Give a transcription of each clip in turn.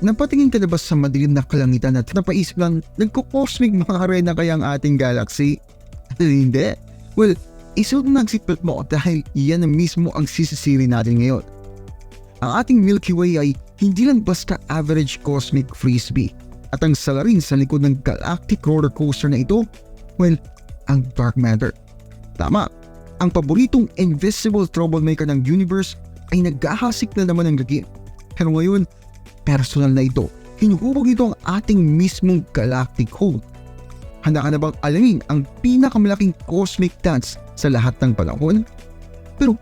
napatingin ka na ba sa madilim na kalangitan at napaisip lang, nagko-cosmic mga na kaya ang ating galaxy? Hindi. Well, isuot na ang seatbelt mo dahil yan na mismo ang sisisiri natin ngayon. Ang ating Milky Way ay hindi lang basta average cosmic frisbee. At ang salarin sa likod ng galactic roller coaster na ito, well, ang dark matter. Tama, ang paboritong invisible troublemaker ng universe ay naghahasik na naman ng lagim. Pero ngayon, personal na ito. Hinuhubog ito ang ating mismong galactic hole. Handa ka na bang alamin ang pinakamalaking cosmic dance sa lahat ng panahon? Pero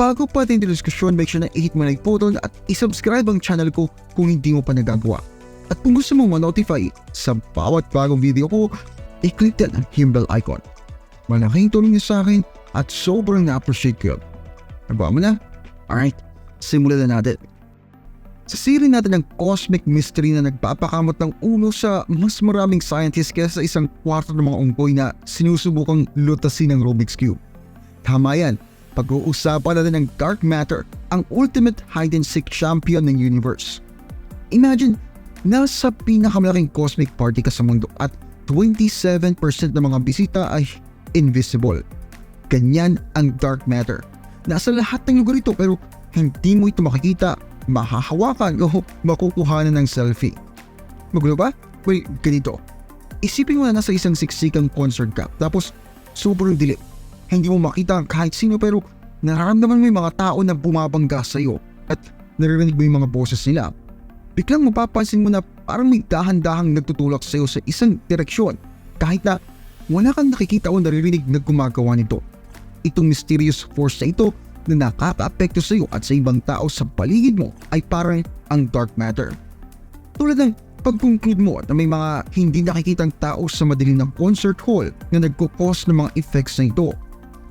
bago pa ating diskusyon, make sure na i-hit mo na yung button at i-subscribe ang channel ko kung hindi mo pa nagagawa. At kung gusto mong ma-notify sa bawat bagong video ko, i-click din ang bell icon. Malaking tulong niyo sa akin at sobrang na-appreciate ko yun. Nagawa mo na? Alright, simulan na natin. Sa series natin ng cosmic mystery na nagpapakamot ng ulo sa mas maraming scientists kaysa sa isang kwarto ng mga unggoy na sinusubukang lutasin ng Rubik's Cube. Tama yan, pag-uusapan natin ng dark matter, ang ultimate hide-and-seek champion ng universe. Imagine, nasa pinakamalaking cosmic party ka sa mundo at 27% ng mga bisita ay invisible. Ganyan ang dark matter. Nasa lahat ng lugar ito pero hindi mo ito makikita, mahahawakan o makukuhanan ng selfie. Magulo ba? Well, ganito. Isipin mo na nasa isang siksikang concert ka tapos sobrang dilim. Hindi mo makita kahit sino pero nararamdaman mo yung mga tao na bumabangga sa iyo at naririnig mo yung mga boses nila. Biglang mapapansin mo na parang may dahan-dahang nagtutulak sa iyo sa isang direksyon kahit na wala kang nakikita o naririnig na gumagawa nito. Itong mysterious force na ito na nakaka-apekto sa iyo at sa ibang tao sa paligid mo ay parang ang dark matter. Tulad ng pag-conclude mo na may mga hindi nakikitang tao sa madilim ng concert hall na nagkukos ng mga effects na ito.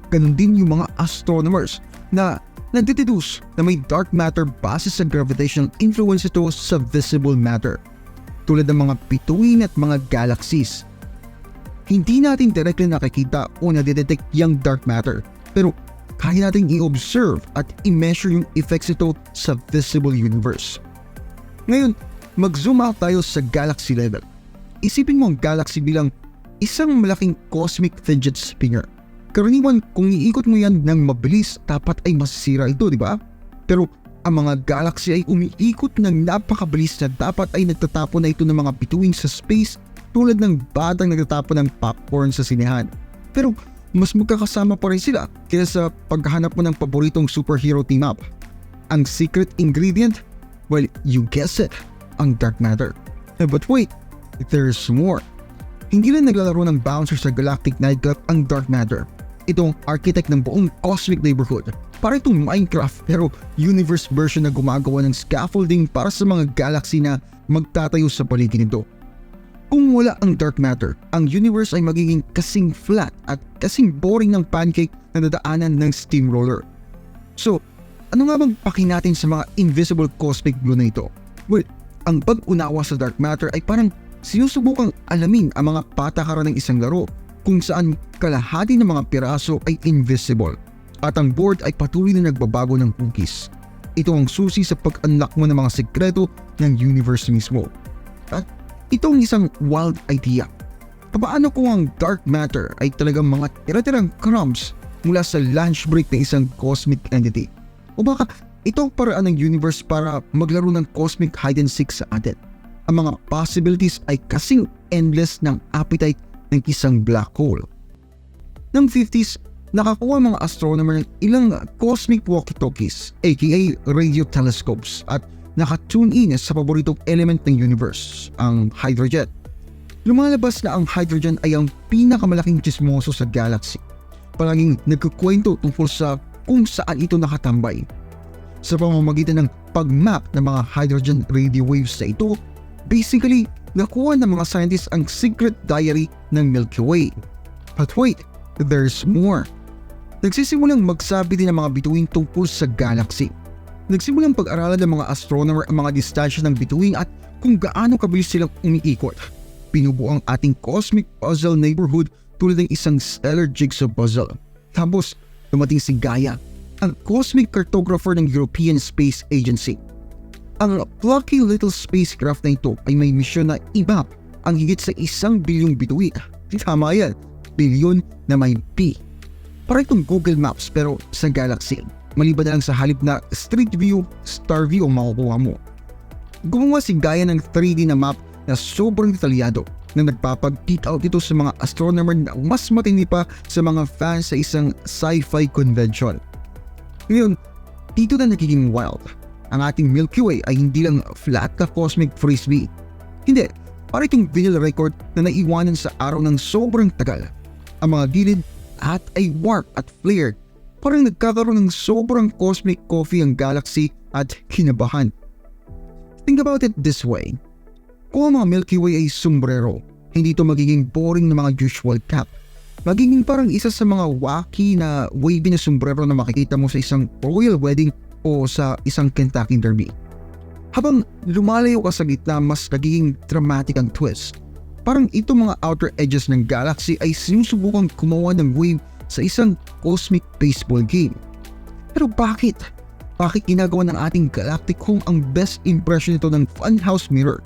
Ganon din yung mga astronomers na nagdededuce na may dark matter base sa gravitational influence ito sa visible matter. Tulad ng mga bituin at mga galaxies. Hindi natin directly nakikita o nadidetect yung dark matter pero kaya natin i-observe at i-measure yung effects ito sa visible universe. Ngayon, mag-zoom out tayo sa galaxy level. Isipin mo ang galaxy bilang isang malaking cosmic fidget spinner. Karaniwan kung iikot mo yan ng mabilis, dapat ay masisira ito, di ba? Pero ang mga galaxy ay umiikot ng napakabilis na dapat ay nagtatapon na ito ng mga bituin sa space tulad ng batang nagtatapon ng popcorn sa sinehan. Pero mas magkakasama pa rin sila kaya sa paghahanap mo ng paboritong superhero team up. Ang secret ingredient? Well, you guess it, ang dark matter. But wait, there's more. Hindi lang naglalaro ng bouncer sa Galactic Nightclub ang dark matter. Itong architect ng buong cosmic neighborhood. Para itong Minecraft pero universe version na gumagawa ng scaffolding para sa mga galaxy na magtatayo sa paligid nito. Kung wala ang dark matter, ang universe ay magiging kasing flat at kasing boring ng pancake na dadaanan ng steamroller. So, ano nga bang paki natin sa mga invisible cosmic glue na ito? Well, ang pag-unawa sa dark matter ay parang sinusubukang alamin ang mga patakaran ng isang laro kung saan kalahati ng mga piraso ay invisible at ang board ay patuloy na nagbabago ng cookies. Ito ang susi sa pag-unlock mo ng mga sekreto ng universe mismo. At ito ang isang wild idea. Paano kung ang dark matter ay talagang mga tira-tirang crumbs mula sa lunch break ng isang cosmic entity? O baka ito ang paraan ng universe para maglaro ng cosmic hide and seek sa atin. Ang mga possibilities ay kasing endless ng appetite ng isang black hole. Noong 50s, nakakuha mga astronomer ng ilang cosmic walkie-talkies aka radio telescopes at nakatune in sa paboritong element ng universe, ang hydrogen. Lumalabas na ang hydrogen ay ang pinakamalaking tsismoso sa galaxy. Palaging nagkukwento tungkol sa kung saan ito nakatambay. Sa pamamagitan ng pag-map ng mga hydrogen radio waves na ito, basically, nakuha ng mga scientists ang secret diary ng Milky Way. But wait, there's more. Nagsisimulang magsabi din ng mga bituin tungkol sa galaxy. Nagsimulang pag-aralan ng mga astronomer ang mga distansya ng bituin at kung gaano kabilis silang umiikot. Pinubuo ang ating cosmic puzzle neighborhood tulad ng isang stellar jigsaw puzzle. Tapos, dumating si Gaia, ang cosmic cartographer ng European Space Agency. Ang plucky little spacecraft na ito ay may misyon na i-map ang higit sa 1 bilyong bituin. Tama yan, bilyon na may P. Para itong Google Maps pero sa galaxy. Maliban na lang sa halip na street view, star view ang makukuha mo. Gumawa si Gaia ng 3D na map na sobrang detalyado na nagpapag-peek out ito sa mga astronomer na mas matindi pa sa mga fans sa isang sci-fi convention. Ngayon, dito na nagiging wild. Ang ating Milky Way ay hindi lang flat na cosmic frisbee. Hindi, para itong vinyl record na naiwanan sa araw ng sobrang tagal. Ang mga gilid at ay warp at flare. Parang nagkakaroon ng sobrang cosmic coffee ang galaxy at kinabahan. Think about it this way. Kung ang mga Milky Way ay sombrero, hindi ito magiging boring na mga usual cap. Magiging parang isa sa mga wacky na wavy na sombrero na makikita mo sa isang royal wedding o sa isang Kentucky Derby. Habang lumalayo ka sa gitna, mas nagiging dramatic ang twist. Parang itong mga outer edges ng galaxy ay sinusubukang gumawa ng wave sa isang cosmic baseball game. Pero bakit? Bakit ginagawa ng ating galactic home ang best impression nito ng funhouse mirror?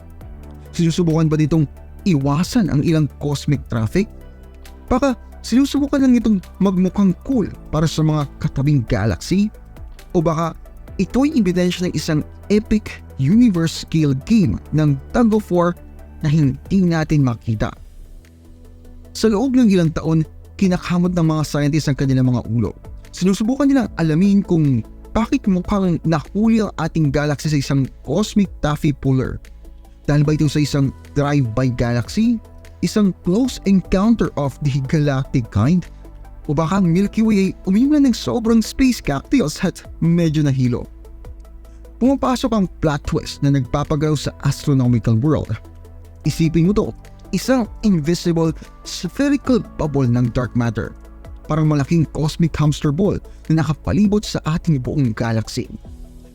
Sinusubukan ba ditong iwasan ang ilang cosmic traffic? Baka sinusubukan lang itong magmukhang cool para sa mga katabing galaxy? O baka ito'y ebidensya ng isang epic universe-scale game ng tug of war na hindi natin makita. Sa loob ng ilang taon, kinakamot ng mga scientists ang kanilang mga ulo. Sinusubukan nilang alamin kung bakit mukhang nahuli ang ating galaxy sa isang cosmic taffy puller. Dahil ba ito sa isang drive-by galaxy? Isang close encounter of the galactic kind? O baka ang Milky Way ay uminom lang ng sobrang space cocktails at medyo nahilo? Pumapasok ang plot twist na nagpapagalaw sa astronomical world. Isipin mo to, isang invisible spherical bubble ng dark matter. Parang malaking cosmic hamster ball na nakapalibot sa ating buong galaxy.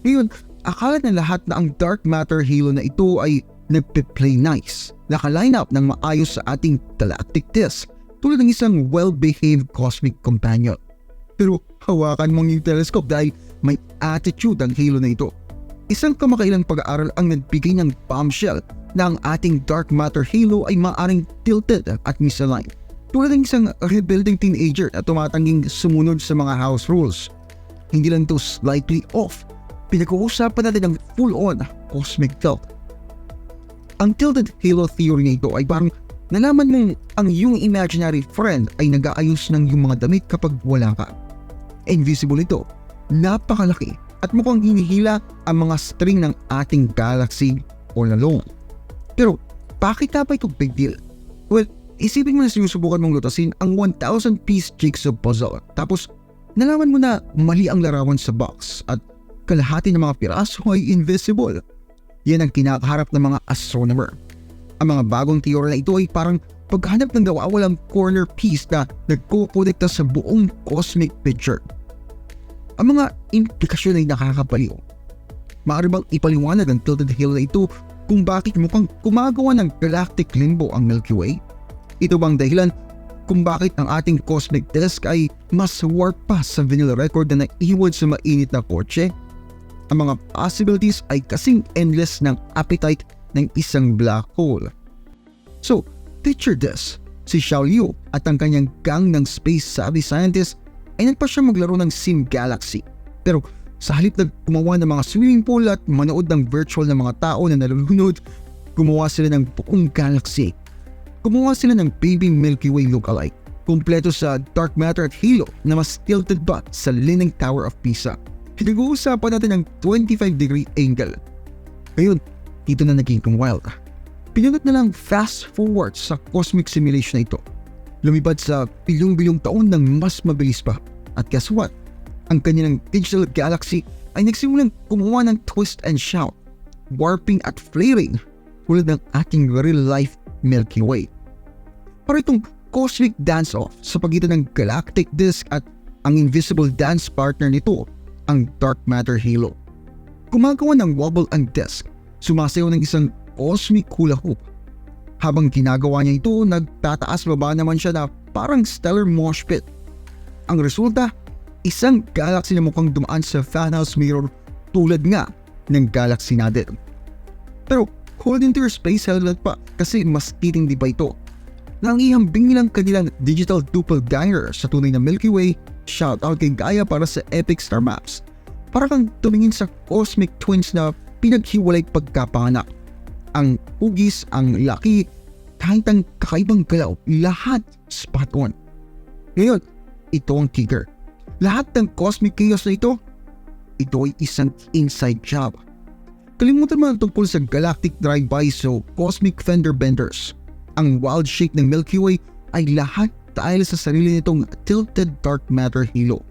Ngayon, akala na lahat na ang dark matter halo na ito ay nagpe-play nice, naka-line up ng maayos sa ating galactic disk tulad ng isang well-behaved cosmic companion. Pero hawakan mong yung telescope dahil may attitude ang halo na ito. Isang kamakailang pag-aaral ang nagbigay ng bombshell na ang ating dark matter halo ay maaaring tilted at misaligned. Tulad ng isang rebuilding teenager na tumatangging sumunod sa mga house rules. Hindi lang ito slightly off, pinag-uusapan natin ang full-on cosmic tilt. Ang tilted halo theory na ito ay parang nalaman mong ang iyong imaginary friend ay nag-aayos ng iyong mga damit kapag wala ka. Invisible ito, napakalaki at mukhang hinihila ang mga string ng ating galaxy all along. Pero bakit na ba ito big deal? Well, isipin mo na sinusubukan mong lutasin ang 1,000-piece jigsaw puzzle tapos nalaman mo na mali ang larawan sa box at kalahati ng mga piraso ay invisible. Yan ang kinakaharap ng mga astronomer. Ang mga bagong teorya na ito ay parang paghanap ng nawawalang corner piece na nagkukonekta sa buong cosmic picture. Ang mga implikasyon ay nakakabaliw. Maaari bang ipaliwanag ang tilted halo na ito kung bakit mukhang gumagawa ng galactic limbo ang Milky Way? Ito bang dahilan kung bakit ang ating cosmic disk ay mas warp pa sa vinyl record na naiwan sa mainit na kotse? Ang mga possibilities ay kasing endless ng appetite ng isang black hole. So, picture this. Si Xiao Liu at ang kanyang gang ng space-savvy scientists ay nagpa siya maglaro ng Sim Galaxy. Pero sa halip na gumawa ng mga swimming pool at manood ng virtual na mga tao na nalulunod, gumawa sila ng buong galaxy. Gumawa sila ng baby Milky Way lookalike, kumpleto sa dark matter at halo na mas tilted pa sa Leaning Tower of Pisa. Pinag-uusapan natin ang 25-degree angle. Ngayon, dito na naging wild. Pinunod na lang fast forward sa cosmic simulation na ito. Lumipad sa bilyong-bilyong taon ng mas mabilis pa. At guess what? Ang kanilang digital galaxy ay nagsimulang gumawa ng twist and shout, warping at flaring tulad ng ating real-life Milky Way. Para itong cosmic dance-off sa pagitan ng galactic disk at ang invisible dance partner nito, ang dark matter halo. Gumagawa ng wobble ang disk, sumasayaw ng isang cosmic hula hoop. Habang ginagawa niya ito, nagtataas baba naman siya na parang stellar mosh pit. Ang resulta, isang galaxy na mukhang dumaan sa funhouse mirror tulad nga ng galaxy natin. Pero hold into your space helmet pa kasi mas titindi pa ito. Nang ihambing nilang kanilang digital doppelganger sa tunay na Milky Way, shoutout kay Gaia para sa epic star maps. Para kang tumingin sa cosmic twins na pinaghiwalay pagkapanganak. Ang hugis, ang laki, kahit ang kakaibang galaw, lahat spot on. Ngayon, ito ang kicker. Lahat ng cosmic chaos na ito ay isang inside job. Kalimutan mo ang tungkol sa galactic drive-bys o cosmic fender benders. Ang wild shake ng Milky Way ay lahat dahil sa sarili nitong tilted dark matter halo.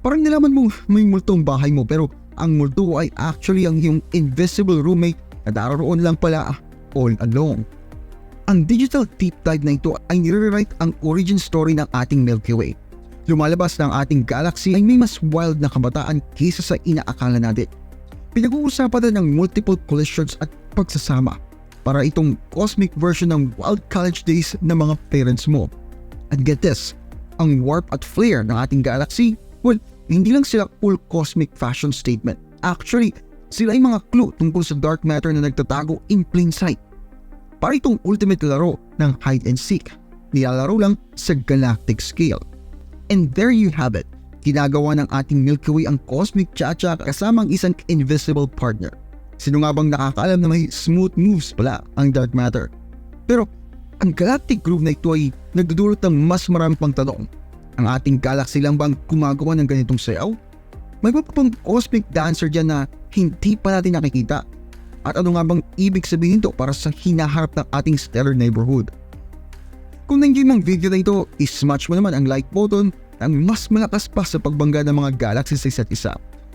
Parang nalaman mo may multong bahay mo pero ang multo ay actually ang iyong invisible roommate na daroon lang pala all along. Ang digital deep dive na ito ay nire-write ang origin story ng ating Milky Way. Lumalabas na ang ating galaxy ay may mas wild na kabataan kaysa sa inaakala natin. Pinag-uusapan na ng multiple collisions at pagsasama para itong cosmic version ng wild college days ng mga parents mo. At get this, ang warp at flare ng ating galaxy, well, hindi lang sila full cosmic fashion statement. Actually, sila ay mga clue tungkol sa dark matter na nagtatago in plain sight. Para itong ultimate laro ng hide and seek, nilalaro lang sa galactic scale. And there you have it, ginagawa ng ating Milky Way ang cosmic cha-cha kasama ang isang invisible partner. Sino nga bang nakakaalam na may smooth moves pala ang dark matter? Pero ang galactic groove na ito ay nagdudulot ng mas marami pang tanong. Ang ating galaxy lang bang gumagawa ng ganitong sayaw? May ba pang cosmic dancer dyan na hindi pa natin nakikita? At ano nga bang ibig sabihin ito para sa hinaharap ng ating stellar neighborhood? Kung na-enjoy mong video na ito, ismatch mo naman ang like button ang mas malakas pa sa pagbangga ng mga galaxy sa isa't isa.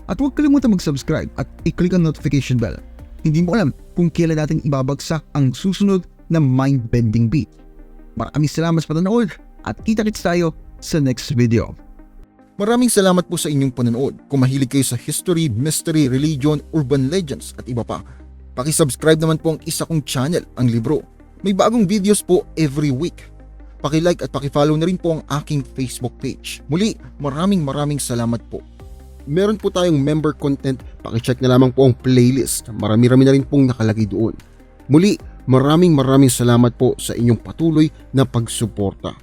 At huwag kalimutan mag-subscribe at i-click ang notification bell. Hindi mo alam kung kailan natin ibabagsak ang susunod na mind-bending beat. Maraming salamat sa panonood at kita-kits tayo sa next video. Maraming salamat po sa inyong panonood. Kung mahilig kayo sa history, mystery, religion, urban legends at iba pa, paki-subscribe naman po ang isa kong channel, ang Libro. May bagong videos po every week. Paki-like at paki-follow na rin po ang aking Facebook page. Muli, maraming salamat po. Meron po tayong member content, paki-check na lamang po ang playlist. Marami-rami na rin pong nakalagay doon. Muli, maraming salamat po sa inyong patuloy na pagsuporta.